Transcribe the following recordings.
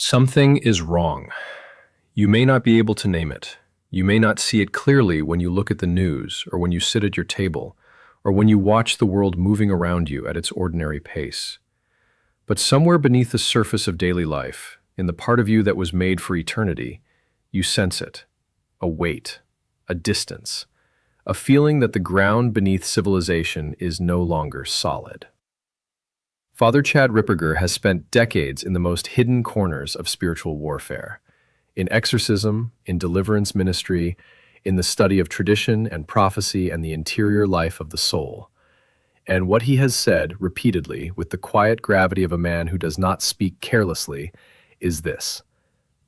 Something is wrong. You may not be able to name it. You may not see it clearly when you look at the news, or when you sit at your table, or when you watch the world moving around you at its ordinary pace. But somewhere beneath the surface of daily life, in the part of you that was made for eternity, you sense it. A weight, a distance, a feeling that the ground beneath civilization is no longer solid. Father Chad Ripperger has spent decades in the most hidden corners of spiritual warfare, in exorcism, in deliverance ministry, in the study of tradition and prophecy and the interior life of the soul. And what he has said repeatedly, with the quiet gravity of a man who does not speak carelessly, is this: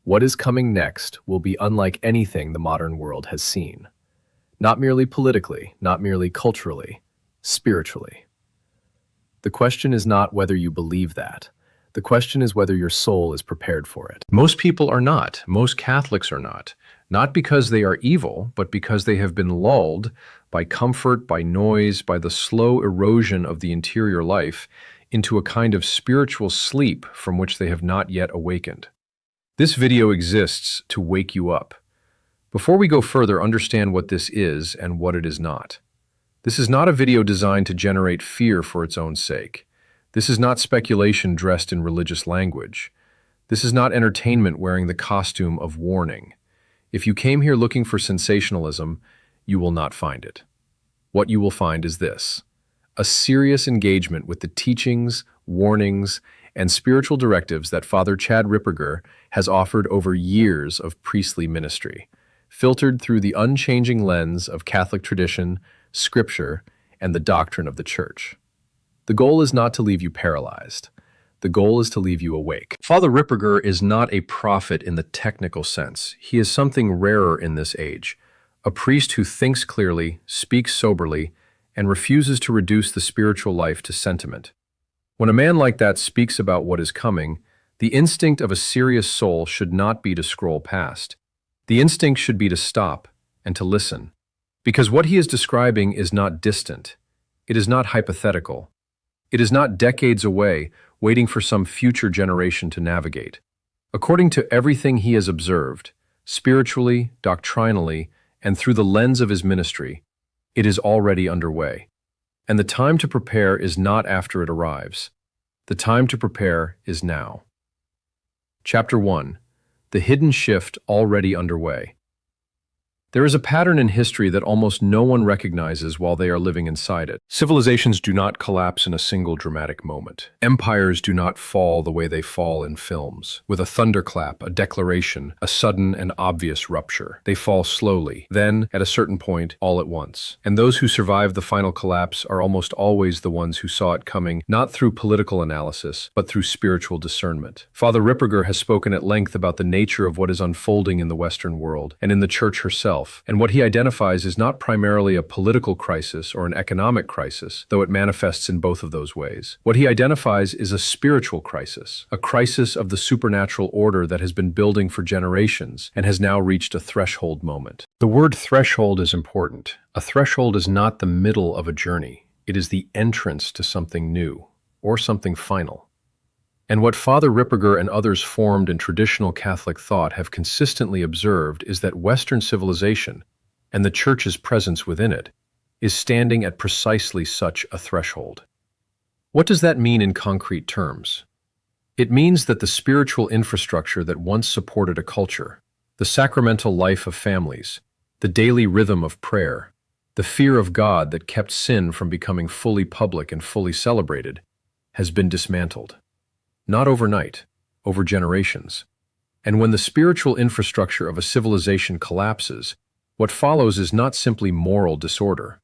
what is coming next will be unlike anything the modern world has seen. Not merely politically, not merely culturally, spiritually. The question is not whether you believe that. The question is whether your soul is prepared for it. Most people are not. Most Catholics are not. Not because they are evil, but because they have been lulled by comfort, by noise, by the slow erosion of the interior life into a kind of spiritual sleep from which they have not yet awakened. This video exists to wake you up. Before we go further, understand what this is and what it is not. This is not a video designed to generate fear for its own sake. This is not speculation dressed in religious language. This is not entertainment wearing the costume of warning. If you came here looking for sensationalism, you will not find it. What you will find is this: a serious engagement with the teachings, warnings, and spiritual directives that Father Chad Ripperger has offered over years of priestly ministry, filtered through the unchanging lens of Catholic tradition, Scripture, and the doctrine of the Church. The goal is not to leave you paralyzed. The goal is to leave you awake. Father Ripperger is not a prophet in the technical sense. He is something rarer in this age, a priest who thinks clearly, speaks soberly, and refuses to reduce the spiritual life to sentiment. When a man like that speaks about what is coming, the instinct of a serious soul should not be to scroll past. The instinct should be to stop and to listen. Because what he is describing is not distant. It is not hypothetical. It is not decades away, waiting for some future generation to navigate. According to everything he has observed, spiritually, doctrinally, and through the lens of his ministry, it is already underway. And the time to prepare is not after it arrives. The time to prepare is now. Chapter 1. The hidden shift already underway. There is a pattern in history that almost no one recognizes while they are living inside it. Civilizations do not collapse in a single dramatic moment. Empires do not fall the way they fall in films, with a thunderclap, a declaration, a sudden and obvious rupture. They fall slowly, then, at a certain point, all at once. And those who survive the final collapse are almost always the ones who saw it coming, not through political analysis, but through spiritual discernment. Father Ripperger has spoken at length about the nature of what is unfolding in the Western world, and in the Church herself. And what he identifies is not primarily a political crisis or an economic crisis, though it manifests in both of those ways. What he identifies is a spiritual crisis, a crisis of the supernatural order that has been building for generations and has now reached a threshold moment. The word threshold is important. A threshold is not the middle of a journey. It is the entrance to something new, or something final. And what Father Ripperger and others formed in traditional Catholic thought have consistently observed is that Western civilization, and the Church's presence within it, is standing at precisely such a threshold. What does that mean in concrete terms? It means that the spiritual infrastructure that once supported a culture, the sacramental life of families, the daily rhythm of prayer, the fear of God that kept sin from becoming fully public and fully celebrated, has been dismantled. Not overnight, over generations. And when the spiritual infrastructure of a civilization collapses, what follows is not simply moral disorder.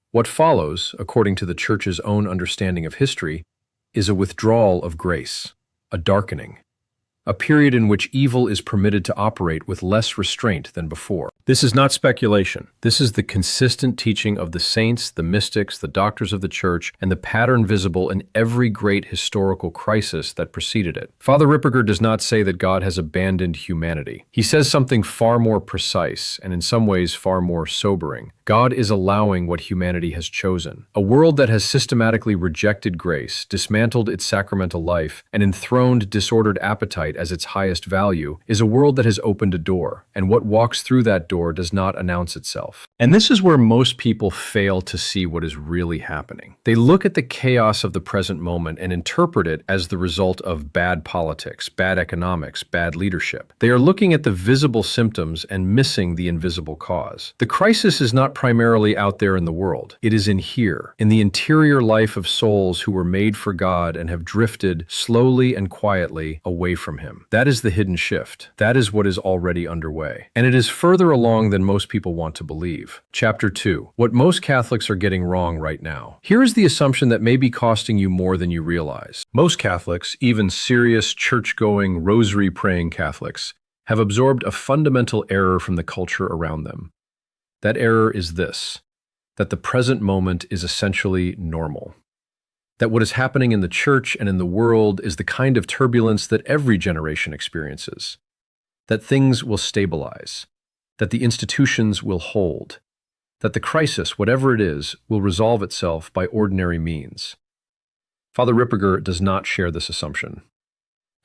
What follows, according to the Church's own understanding of history, is a withdrawal of grace, a darkening, a period in which evil is permitted to operate with less restraint than before. This is not speculation. This is the consistent teaching of the saints, the mystics, the doctors of the church, and the pattern visible in every great historical crisis that preceded it. Father Ripperger does not say that God has abandoned humanity. He says something far more precise, and in some ways far more sobering. God is allowing what humanity has chosen. A world that has systematically rejected grace, dismantled its sacramental life, and enthroned disordered appetite as its highest value, is a world that has opened a door, and what walks through that door does not announce itself. And this is where most people fail to see what is really happening. They look at the chaos of the present moment and interpret it as the result of bad politics, bad economics, bad leadership. They are looking at the visible symptoms and missing the invisible cause. The crisis is not primarily out there in the world. It is in here, in the interior life of souls who were made for God and have drifted slowly and quietly away from Him. That is the hidden shift. That is what is already underway. And it is further along than most people want to believe. Chapter 2. What most Catholics are getting wrong right now. Here is the assumption that may be costing you more than you realize. Most Catholics, even serious church-going, rosary-praying Catholics, have absorbed a fundamental error from the culture around them. That error is this, that the present moment is essentially normal. That what is happening in the church and in the world is the kind of turbulence that every generation experiences. That things will stabilize. That the institutions will hold. That the crisis, whatever it is, will resolve itself by ordinary means. Father Ripperger does not share this assumption,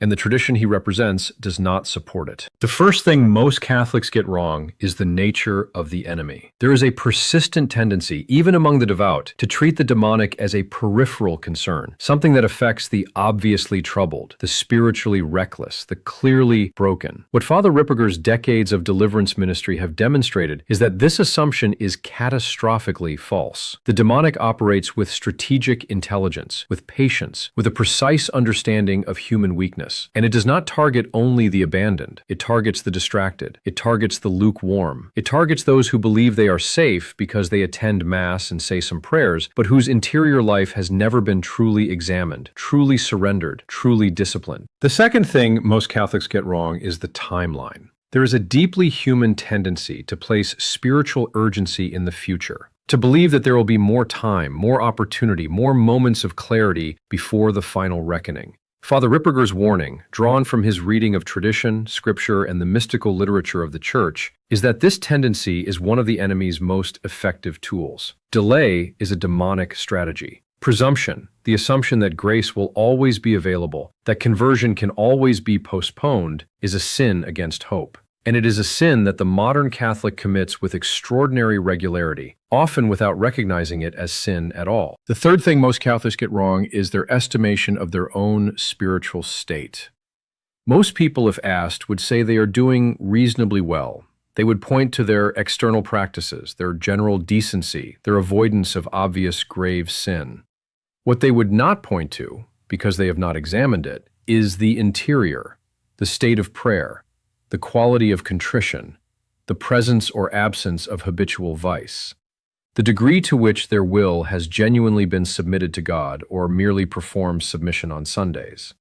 and the tradition he represents does not support it. The first thing most Catholics get wrong is the nature of the enemy. There is a persistent tendency, even among the devout, to treat the demonic as a peripheral concern, something that affects the obviously troubled, the spiritually reckless, the clearly broken. What Father Ripperger's decades of deliverance ministry have demonstrated is that this assumption is catastrophically false. The demonic operates with strategic intelligence, with patience, with a precise understanding of human weakness. And it does not target only the abandoned. It targets the distracted. It targets the lukewarm. It targets those who believe they are safe because they attend Mass and say some prayers, but whose interior life has never been truly examined, truly surrendered, truly disciplined. The second thing most Catholics get wrong is the timeline. There is a deeply human tendency to place spiritual urgency in the future, to believe that there will be more time, more opportunity, more moments of clarity before the final reckoning. Father Ripperger's warning, drawn from his reading of tradition, scripture, and the mystical literature of the Church, is that this tendency is one of the enemy's most effective tools. Delay is a demonic strategy. Presumption, the assumption that grace will always be available, that conversion can always be postponed, is a sin against hope. And it is a sin that the modern Catholic commits with extraordinary regularity, often without recognizing it as sin at all. The third thing most Catholics get wrong is their estimation of their own spiritual state. Most people, if asked, would say they are doing reasonably well. They would point to their external practices, their general decency, their avoidance of obvious grave sin. What they would not point to, because they have not examined it, is the interior, the state of prayer, the quality of contrition, the presence or absence of habitual vice, the degree to which their will has genuinely been submitted to God or merely performs submission on Sundays.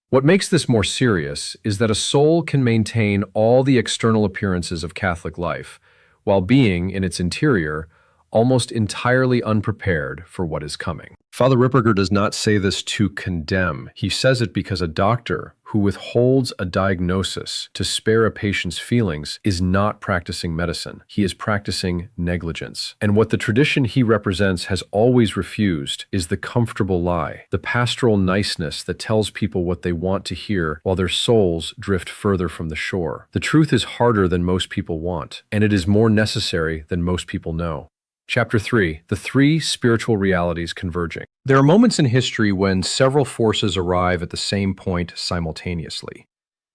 What makes this more serious is that a soul can maintain all the external appearances of Catholic life while being, in its interior, almost entirely unprepared for what is coming. Father Ripperger does not say this to condemn. He says it because a doctor who withholds a diagnosis to spare a patient's feelings is not practicing medicine. He is practicing negligence. And what the tradition he represents has always refused is the comfortable lie, the pastoral niceness that tells people what they want to hear while their souls drift further from the shore. The truth is harder than most people want, and it is more necessary than most people know. Chapter 3. The three spiritual realities converging. There are moments in history when several forces arrive at the same point simultaneously,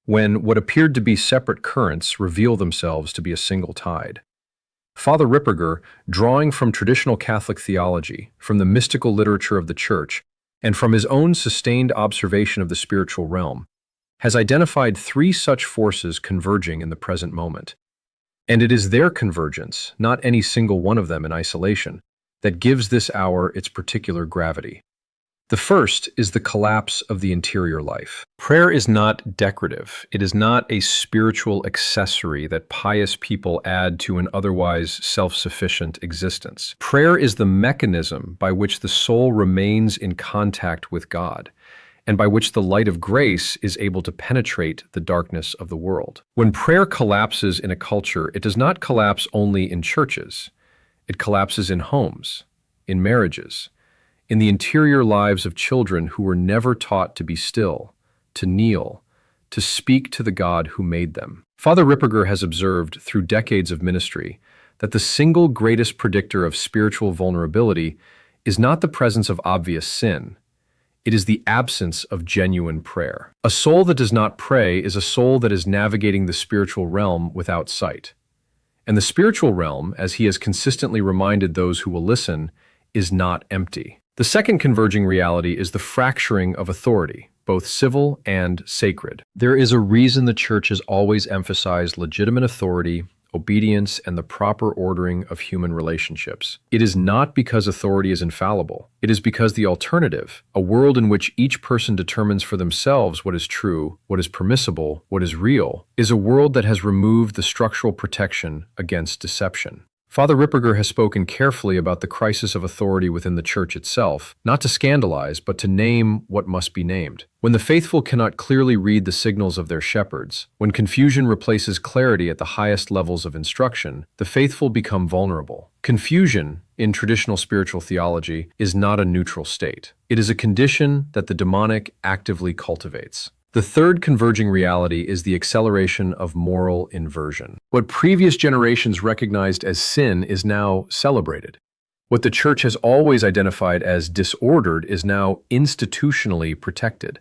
when what appeared to be separate currents reveal themselves to be a single tide. Father Ripperger, drawing from traditional Catholic theology, from the mystical literature of the Church, and from his own sustained observation of the spiritual realm, has identified three such forces converging in the present moment. And it is their convergence, not any single one of them in isolation, that gives this hour its particular gravity. The first is the collapse of the interior life. Prayer is not decorative. It is not a spiritual accessory that pious people add to an otherwise self-sufficient existence. Prayer is the mechanism by which the soul remains in contact with God, and by which the light of grace is able to penetrate the darkness of the world. When prayer collapses in a culture, it does not collapse only in churches. It collapses in homes, in marriages, in the interior lives of children who were never taught to be still, to kneel, to speak to the God who made them. Father Ripperger has observed through decades of ministry that the single greatest predictor of spiritual vulnerability is not the presence of obvious sin. It is the absence of genuine prayer. A soul that does not pray is a soul that is navigating the spiritual realm without sight. And the spiritual realm, as he has consistently reminded those who will listen, is not empty. The second converging reality is the fracturing of authority, both civil and sacred. There is a reason the Church has always emphasized legitimate authority, obedience, and the proper ordering of human relationships. It is not because authority is infallible. It is because the alternative, a world in which each person determines for themselves what is true, what is permissible, what is real, is a world that has removed the structural protection against deception. Father Ripperger has spoken carefully about the crisis of authority within the Church itself, not to scandalize, but to name what must be named. When the faithful cannot clearly read the signals of their shepherds, when confusion replaces clarity at the highest levels of instruction, the faithful become vulnerable. Confusion, in traditional spiritual theology, is not a neutral state. It is a condition that the demonic actively cultivates. The third converging reality is the acceleration of moral inversion. What previous generations recognized as sin is now celebrated. What the Church has always identified as disordered is now institutionally protected.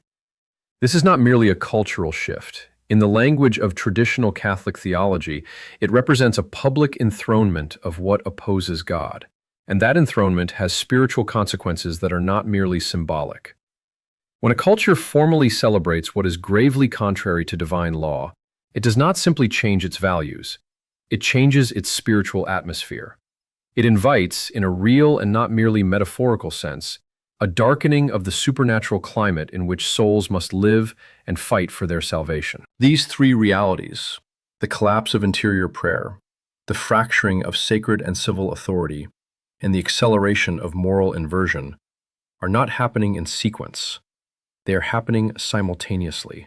This is not merely a cultural shift. In the language of traditional Catholic theology, it represents a public enthronement of what opposes God. And that enthronement has spiritual consequences that are not merely symbolic. When a culture formally celebrates what is gravely contrary to divine law, it does not simply change its values. It changes its spiritual atmosphere. It invites, in a real and not merely metaphorical sense, a darkening of the supernatural climate in which souls must live and fight for their salvation. These three realities, the collapse of interior prayer, the fracturing of sacred and civil authority, and the acceleration of moral inversion, are not happening in sequence. They are happening simultaneously.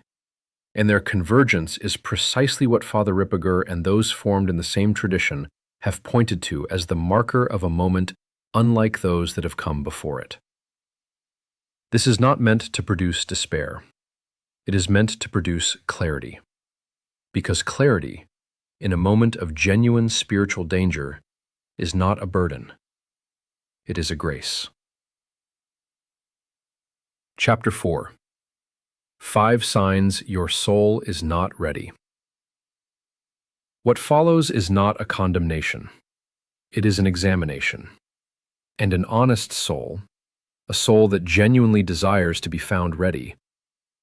And their convergence is precisely what Father Ripperger and those formed in the same tradition have pointed to as the marker of a moment unlike those that have come before it. This is not meant to produce despair. It is meant to produce clarity. Because clarity, in a moment of genuine spiritual danger, is not a burden. It is a grace. Chapter 4. 5 Signs Your Soul is Not Ready. What follows is not a condemnation. It is an examination. And an honest soul, a soul that genuinely desires to be found ready,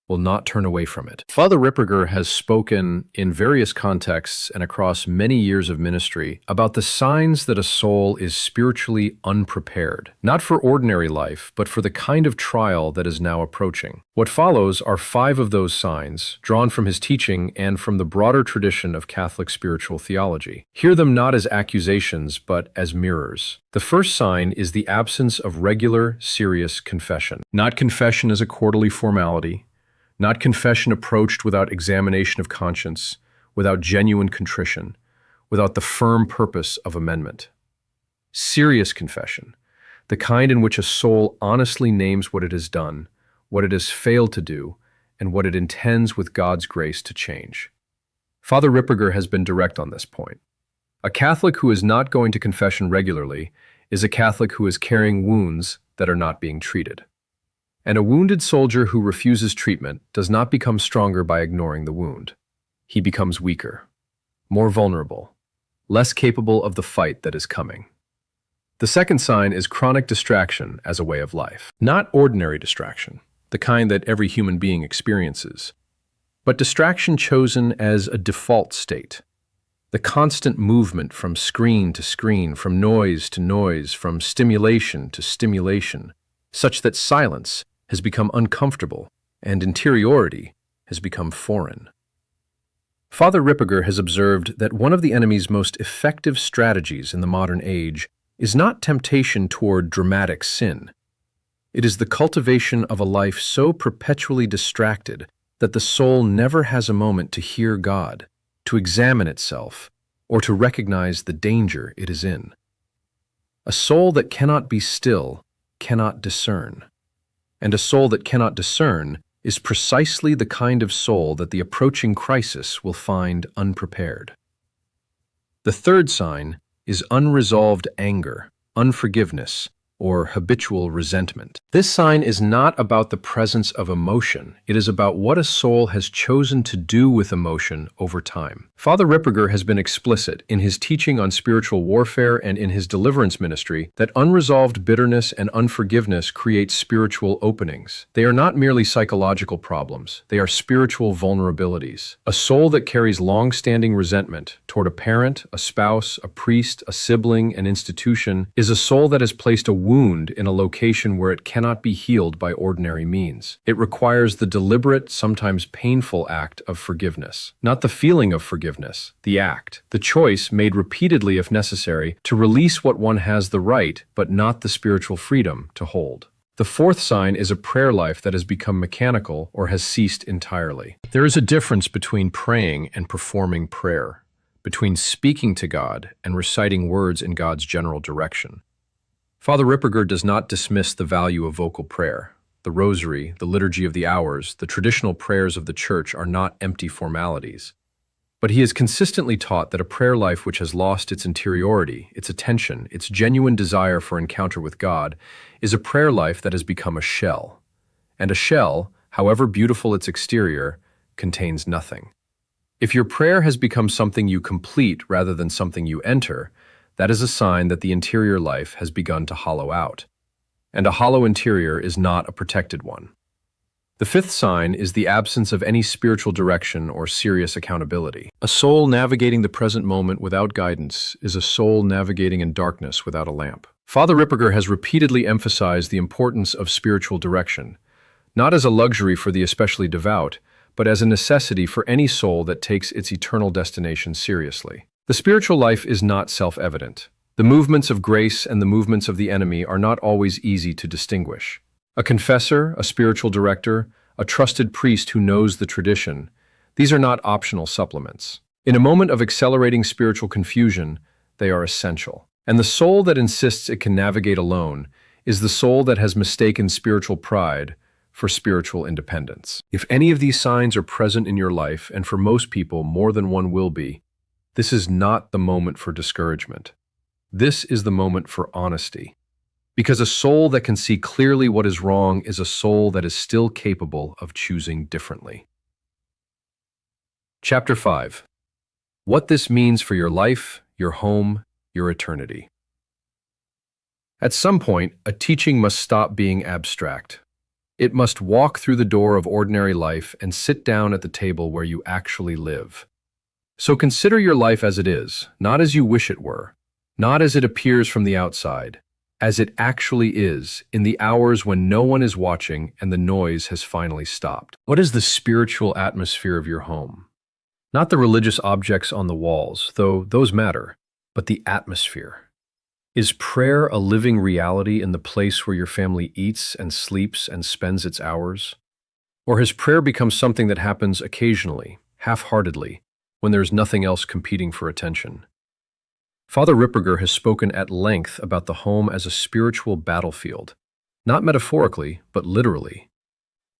will not turn away from it. Father Ripperger has spoken in various contexts and across many years of ministry about the signs that a soul is spiritually unprepared, not for ordinary life, but for the kind of trial that is now approaching. What follows are 5 of those signs, drawn from his teaching and from the broader tradition of Catholic spiritual theology. Hear them not as accusations, but as mirrors. The first sign is the absence of regular, serious confession. Not confession as a quarterly formality, not confession approached without examination of conscience, without genuine contrition, without the firm purpose of amendment. Serious confession, the kind in which a soul honestly names what it has done, what it has failed to do, and what it intends with God's grace to change. Father Ripperger has been direct on this point. A Catholic who is not going to confession regularly is a Catholic who is carrying wounds that are not being treated. And a wounded soldier who refuses treatment does not become stronger by ignoring the wound. He becomes weaker, more vulnerable, less capable of the fight that is coming. The second sign is chronic distraction as a way of life. Not ordinary distraction, the kind that every human being experiences, but distraction chosen as a default state. The constant movement from screen to screen, from noise to noise, from stimulation to stimulation, such that silence, has become uncomfortable, and interiority has become foreign. Father Ripperger has observed that one of the enemy's most effective strategies in the modern age is not temptation toward dramatic sin. It is the cultivation of a life so perpetually distracted that the soul never has a moment to hear God, to examine itself, or to recognize the danger it is in. A soul that cannot be still cannot discern. And a soul that cannot discern is precisely the kind of soul that the approaching crisis will find unprepared. The third sign is unresolved anger, unforgiveness, or habitual resentment. This sign is not about the presence of emotion. It is about what a soul has chosen to do with emotion over time. Father Ripperger has been explicit in his teaching on spiritual warfare and in his deliverance ministry that unresolved bitterness and unforgiveness create spiritual openings. They are not merely psychological problems. They are spiritual vulnerabilities. A soul that carries long-standing resentment toward a parent, a spouse, a priest, a sibling, an institution is a soul that has placed a wound in a location where it cannot be healed by ordinary means. It requires the deliberate, sometimes painful act of forgiveness. Not the feeling of forgiveness, the act. The choice, made repeatedly if necessary, to release what one has the right, but not the spiritual freedom, to hold. The fourth sign is a prayer life that has become mechanical or has ceased entirely. There is a difference between praying and performing prayer, between speaking to God and reciting words in God's general direction. Father Ripperger does not dismiss the value of vocal prayer. The rosary, the liturgy of the hours, the traditional prayers of the Church are not empty formalities. But he has consistently taught that a prayer life which has lost its interiority, its attention, its genuine desire for encounter with God, is a prayer life that has become a shell. And a shell, however beautiful its exterior, contains nothing. If your prayer has become something you complete rather than something you enter, that is a sign that the interior life has begun to hollow out. And a hollow interior is not a protected one. The fifth sign is the absence of any spiritual direction or serious accountability. A soul navigating the present moment without guidance is a soul navigating in darkness without a lamp. Father Ripperger has repeatedly emphasized the importance of spiritual direction, not as a luxury for the especially devout, but as a necessity for any soul that takes its eternal destination seriously. The spiritual life is not self-evident. The movements of grace and the movements of the enemy are not always easy to distinguish. A confessor, a spiritual director, a trusted priest who knows the tradition, these are not optional supplements. In a moment of accelerating spiritual confusion, they are essential. And the soul that insists it can navigate alone is the soul that has mistaken spiritual pride for spiritual independence. If any of these signs are present in your life, and for most people more than one will be, this is not the moment for discouragement. This is the moment for honesty. Because a soul that can see clearly what is wrong is a soul that is still capable of choosing differently. Chapter 5. What this means for your life, your home, your eternity. At some point, a teaching must stop being abstract. It must walk through the door of ordinary life and sit down at the table where you actually live. So consider your life as it is, not as you wish it were, not as it appears from the outside, as it actually is in the hours when no one is watching and the noise has finally stopped. What is the spiritual atmosphere of your home? Not the religious objects on the walls, though those matter, but the atmosphere. Is prayer a living reality in the place where your family eats and sleeps and spends its hours? Or has prayer become something that happens occasionally, half-heartedly, when there's nothing else competing for attention? Father Ripperger has spoken at length about the home as a spiritual battlefield, not metaphorically, but literally.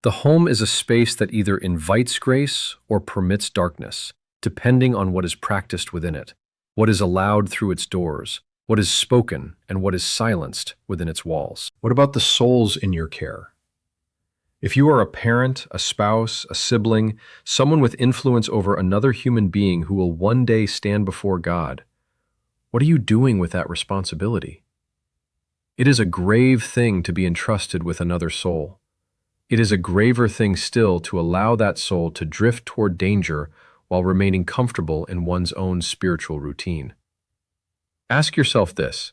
The home is a space that either invites grace or permits darkness, depending on what is practiced within it, what is allowed through its doors, what is spoken, and what is silenced within its walls. What about the souls in your care? If you are a parent, a spouse, a sibling, someone with influence over another human being who will one day stand before God, what are you doing with that responsibility? It is a grave thing to be entrusted with another soul. It is a graver thing still to allow that soul to drift toward danger while remaining comfortable in one's own spiritual routine. Ask yourself this: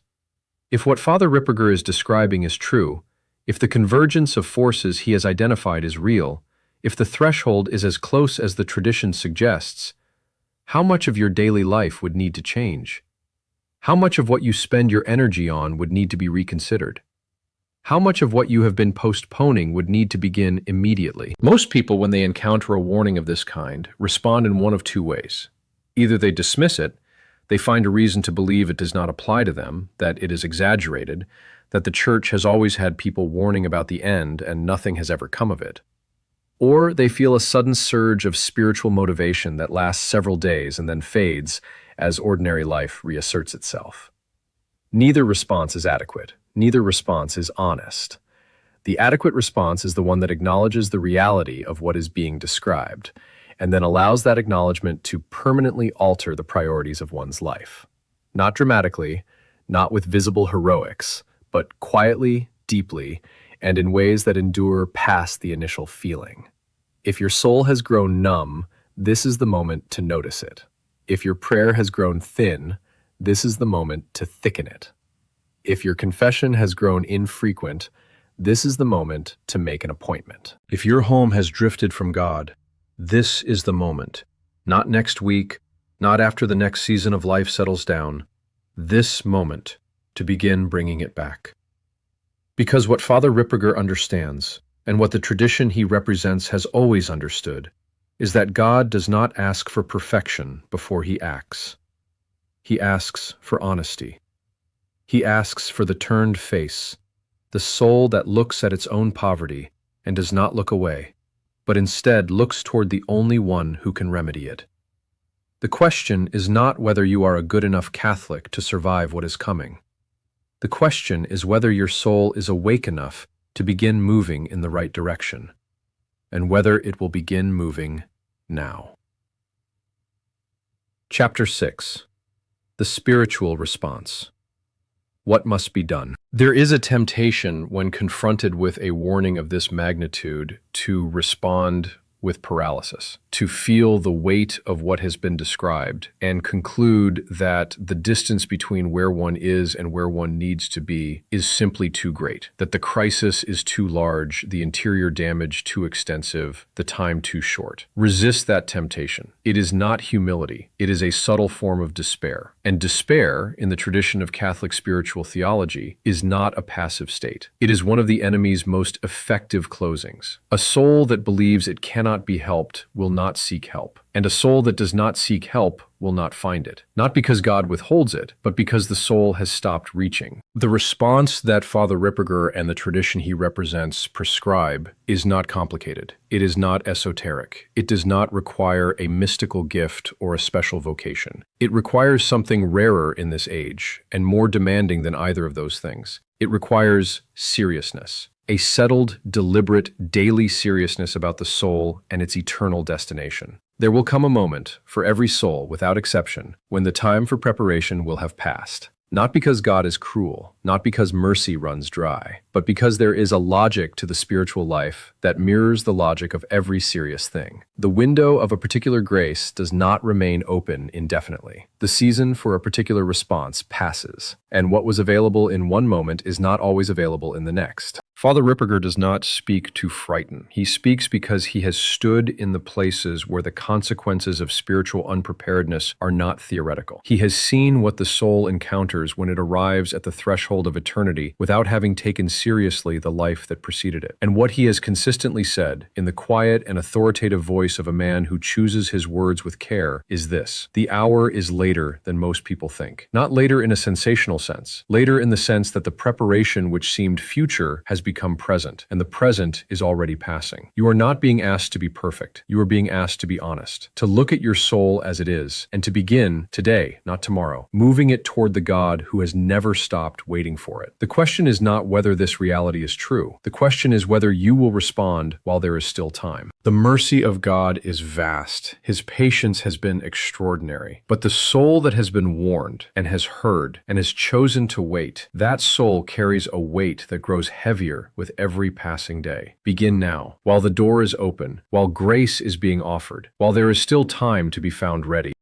if what Father Ripperger is describing is true, If the convergence of forces he has identified is real, if the threshold is as close as the tradition suggests, how much of your daily life would need to change? How much of what you spend your energy on would need to be reconsidered? How much of what you have been postponing would need to begin immediately? Most people, when they encounter a warning of this kind, respond in one of two ways. Either they dismiss it, they find a reason to believe it does not apply to them, that it is exaggerated, that the church has always had people warning about the end and nothing has ever come of it. Or they feel a sudden surge of spiritual motivation that lasts several days and then fades as ordinary life reasserts itself. Neither response is adequate. Neither response is honest. The adequate response is the one that acknowledges the reality of what is being described, and then allows that acknowledgement to permanently alter the priorities of one's life. Not dramatically, not with visible heroics, but quietly, deeply, and in ways that endure past the initial feeling. If your soul has grown numb, this is the moment to notice it. If your prayer has grown thin, this is the moment to thicken it. If your confession has grown infrequent, this is the moment to make an appointment. If your home has drifted from God, this is the moment. Not next week, not after the next season of life settles down. This moment to begin bringing it back. Because what Father Ripperger understands, and what the tradition he represents has always understood, is that God does not ask for perfection before he acts. He asks for honesty. He asks for the turned face, the soul that looks at its own poverty and does not look away, but instead looks toward the only one who can remedy it. The question is not whether you are a good enough Catholic to survive what is coming. The question is whether your soul is awake enough to begin moving in the right direction, and whether it will begin moving now. Chapter 6. The Spiritual Response. What must be done? There is a temptation when confronted with a warning of this magnitude to respond with paralysis, to feel the weight of what has been described and conclude that the distance between where one is and where one needs to be is simply too great, that the crisis is too large, the interior damage too extensive, the time too short. Resist that temptation. It is not humility. It is a subtle form of despair. And despair, in the tradition of Catholic spiritual theology, is not a passive state. It is one of the enemy's most effective closings. A soul that believes it cannot be helped will not seek help, and a soul that does not seek help will not find it. Not because God withholds it, but because the soul has stopped reaching. The response that Father Ripperger and the tradition he represents prescribe is not complicated. It is not esoteric. It does not require a mystical gift or a special vocation. It requires something rarer in this age and more demanding than either of those things. It requires seriousness. A settled, deliberate, daily seriousness about the soul and its eternal destination. There will come a moment, for every soul, without exception, when the time for preparation will have passed. Not because God is cruel, not because mercy runs dry, but because there is a logic to the spiritual life that mirrors the logic of every serious thing. The window of a particular grace does not remain open indefinitely. The season for a particular response passes, and what was available in one moment is not always available in the next. Father Ripperger does not speak to frighten. He speaks because he has stood in the places where the consequences of spiritual unpreparedness are not theoretical. He has seen what the soul encounters when it arrives at the threshold of eternity without having taken seriously the life that preceded it. And what he has consistently said, in the quiet and authoritative voice of a man who chooses his words with care, is this: the hour is later than most people think. Not later in a sensational sense, later in the sense that the preparation which seemed future has become present, and the present is already passing. You are not being asked to be perfect. You are being asked to be honest, to look at your soul as it is, and to begin today, not tomorrow, moving it toward the God who has never stopped waiting for it. The question is not whether this reality is true. The question is whether you will respond while there is still time. The mercy of God is vast. His patience has been extraordinary. But the soul that has been warned and has heard and has chosen to wait, that soul carries a weight that grows heavier with every passing day. Begin now, while the door is open, while grace is being offered, while there is still time to be found ready.